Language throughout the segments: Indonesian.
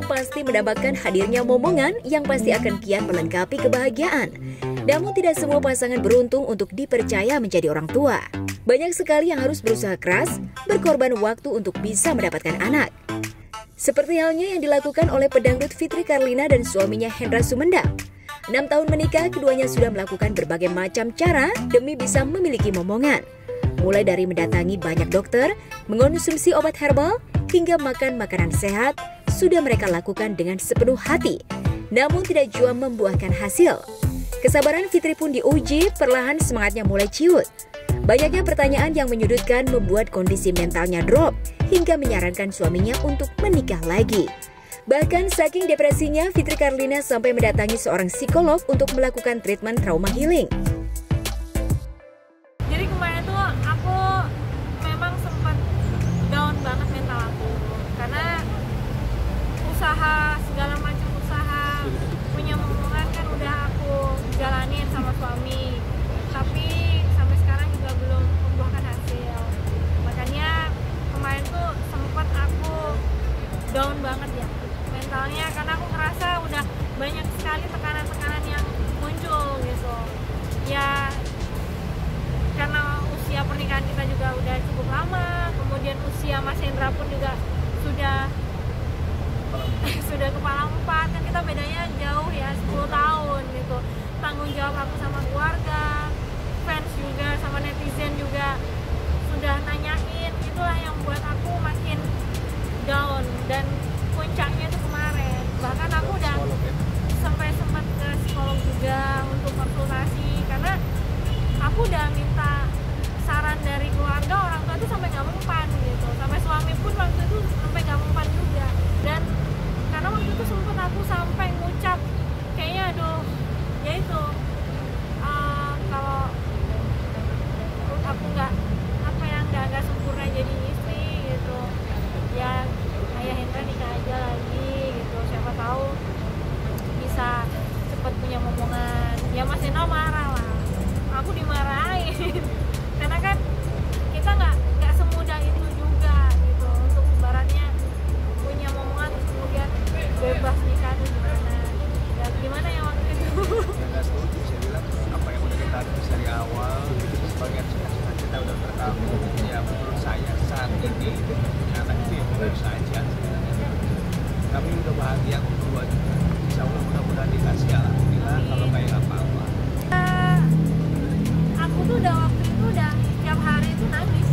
pasti mendapatkan hadirnya momongan yang pasti akan kian melengkapi kebahagiaan. Namun tidak semua pasangan beruntung untuk dipercaya menjadi orang tua. Banyak sekali yang harus berusaha keras, berkorban waktu untuk bisa mendapatkan anak. Seperti halnya yang dilakukan oleh pedangdut Fitri Karlina dan suaminya Hendra Sumendang. 6 tahun menikah, keduanya sudah melakukan berbagai macam cara demi bisa memiliki momongan. Mulai dari mendatangi banyak dokter, mengonsumsi obat herbal, hingga makan makanan sehat, sudah mereka lakukan dengan sepenuh hati. Namun tidak jua membuahkan hasil. Kesabaran Fitri pun diuji, perlahan semangatnya mulai ciut. Banyaknya pertanyaan yang menyudutkan membuat kondisi mentalnya drop, hingga menyarankan suaminya untuk menikah lagi. Bahkan saking depresinya, Fitri Karlina sampai mendatangi seorang psikolog untuk melakukan treatment trauma healing. Jadi kemarin tuh aku memang sempat down banget mental aku, karena usaha, segala macam usaha, punya momongan kan udah aku jalanin sama suami, tapi sampai sekarang juga belum membuahkan hasil. Makanya kemarin tuh sempat aku down banget ya mentalnya, karena aku ngerasa udah banyak sekali tekanan-tekanan yang muncul gitu ya, karena usia pernikahan kita juga udah cukup lama, kemudian usia Mas Hendra pun juga sudah kepala 4, kan kita bedanya jauh ya, 10 tahun gitu. Tanggung jawab aku sama keluarga, fans juga, sama netizen juga sudah nanyain, itulah yang buat aku makin down. Dan puncaknya itu kemarin, bahkan aku udah sampai sempat ke psikolog juga untuk konsultasi, karena aku udah minta saran dari keluarga, orang tua itu sampai gak mempan gitu, sampai suami pun waktu itu sampai gak mempan juga. Dan karena waktu itu sempat aku sampai ngucap kayaknya aduh ya itu kalau aku nggak sempurna jadi istri gitu ya, ayah Hendra nikah aja lagi gitu, siapa tahu bisa cepet punya momongan. Ya Mas Hendra marah lah, aku dimarahin karena kan kita nggak semudah itu juga gitu untuk ibaratnya punya momongan terus kemudian bebas nikah itu gimana ya waktu itu. Ya nggak setuju, saya bilang apa yang udah kita tulis dari awal sebagian cita-cita kita udah terkabul. Ya menurut saya saat ini anak itu ya baru saja, kami udah bahagia berdua juga, insya Allah mudah-mudahan dikasih, alhamdulillah kalau kayak apa-apa. Aku tuh udah waktu itu udah tiap hari itu nangis,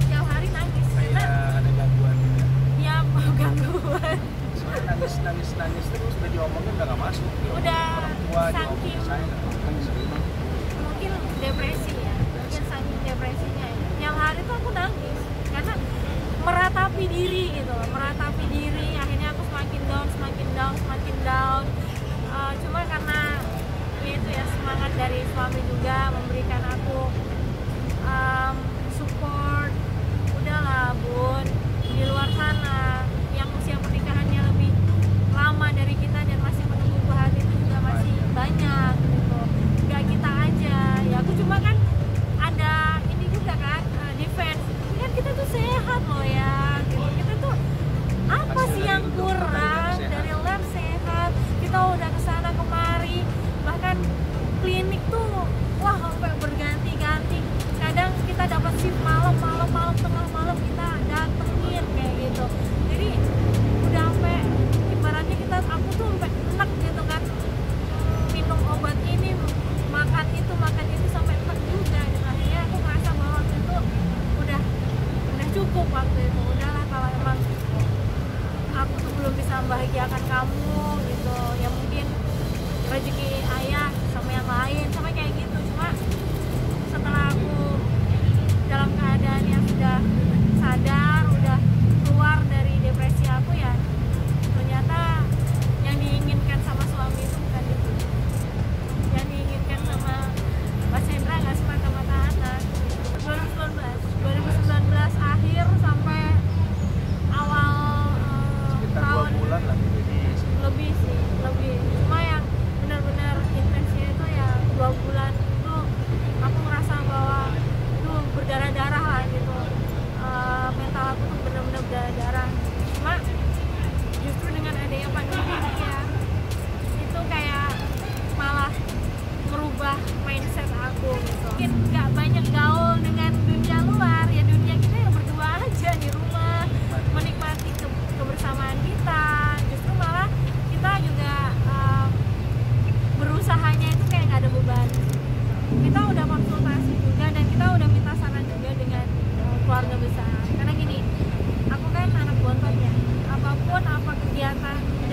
tiap hari nangis Kayak ada gangguan ya. ya gangguan, Soalnya nangis terus udah diomongin udah nggak masuk. udah Orang tua saking diomongin saya nangis gitu. mungkin depresi ya, mungkin saking depresinya ya. Yang hari tuh aku nangis karena meratapi diri gitu, meratapi diri, akhirnya aku semakin down. Cuma karena itu ya semangat dari suami juga memberikan aku support. Udahlah Bun, di luar sana yang usia pernikahannya lebih lama dari kita dan masih menunggu bahagia itu juga masih banyak gitu, gak kita aja ya. Aku cuma kan ada ini juga kan, defense kan kita tuh sehat loh ya gitu. Kita tuh apa sih yang kurang dari lab sehat, kita udah kesana kemari, bahkan klinik tuh wah sampai berganti-ganti, kadang kita dapat shift malam tengah malam kita datengin kayak gitu. Jadi udah sampai ibaratnya aku tuh sampai enak gitu kan, minum obat ini, makan itu sampai enak juga. Dan akhirnya aku merasa bahwa waktu itu udah cukup waktu itu. Udahlah kalau emang aku tuh belum bisa membahagiakan kamu gitu ya, mungkin rezeki ayah sama yang lain sama kayak gitu. Cuma setelah aku dalam keadaan yang sudah sadar, udah keluar dari depresi aku ya, ternyata yang diinginkan sama suami itu bukan itu, yang diinginkan sama Mas Hendra nggak semata-mata anak. 2019 akhir sampai awal Sekitar tahun 2 bulan lah lebih sih, lebih. Cuma yang benar-benar intensnya itu ya 2 bulan itu aku ngerasa bahwa itu berdarah-darah lah gitu.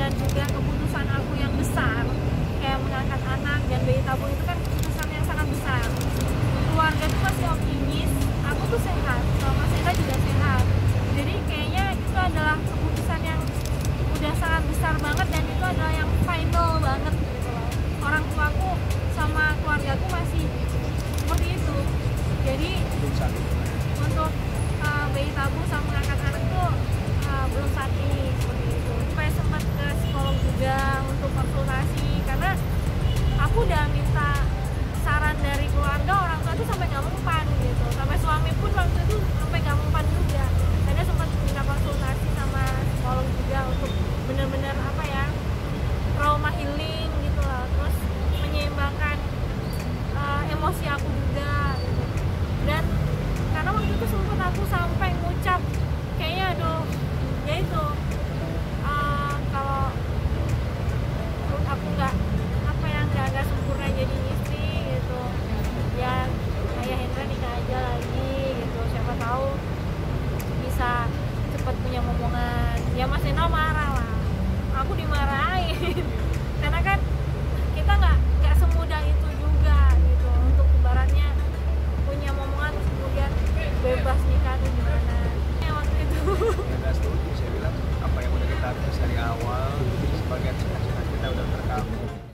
dan juga keputusan aku yang besar kayak mengangkat anak dan bayi tabung itu kan keputusan yang sangat besar. Keluarga tuh masih optimis, aku tuh sehat, sama Sita juga sehat. Jadi kayaknya itu adalah keputusan yang udah sangat besar banget dan itu adalah yang final banget gitu loh. Orang tuaku sama keluargaku masih seperti itu. Jadi untuk bayi tabung sama mengangkat anak tuh belum saat ini seperti itu. Supaya sempat ke psikolog juga untuk konsultasi karena aku udah minta saran dari keluarga, orang tua tuh sampai nggak mempan gitu, sampai suami pun waktu itu sampai nggak mempan juga. Karena sempat minta konsultasi sama psikolog juga untuk bener-bener apa ya, trauma healing gitu lah, terus menyeimbangkan emosi aku juga gitu. Dan karena waktu itu sempat aku sampai ngucap kayaknya aduh ya itu kalau aku nggak apa yang nggak sempurna jadi istri gitu ya, ayah Hendra nikah aja lagi gitu, siapa tahu bisa cepat punya momongan. Ya Mas Hendra marah lah, aku dimarahin karena kan kita nggak semudah itu juga gitu untuk ibaratnya punya momongan terus kemudian bebas nikah atau gimana ya waktu itu. Ya nggak setuju, saya bilang apa yang udah kita akses dari awal sebagian kita udah terkabul.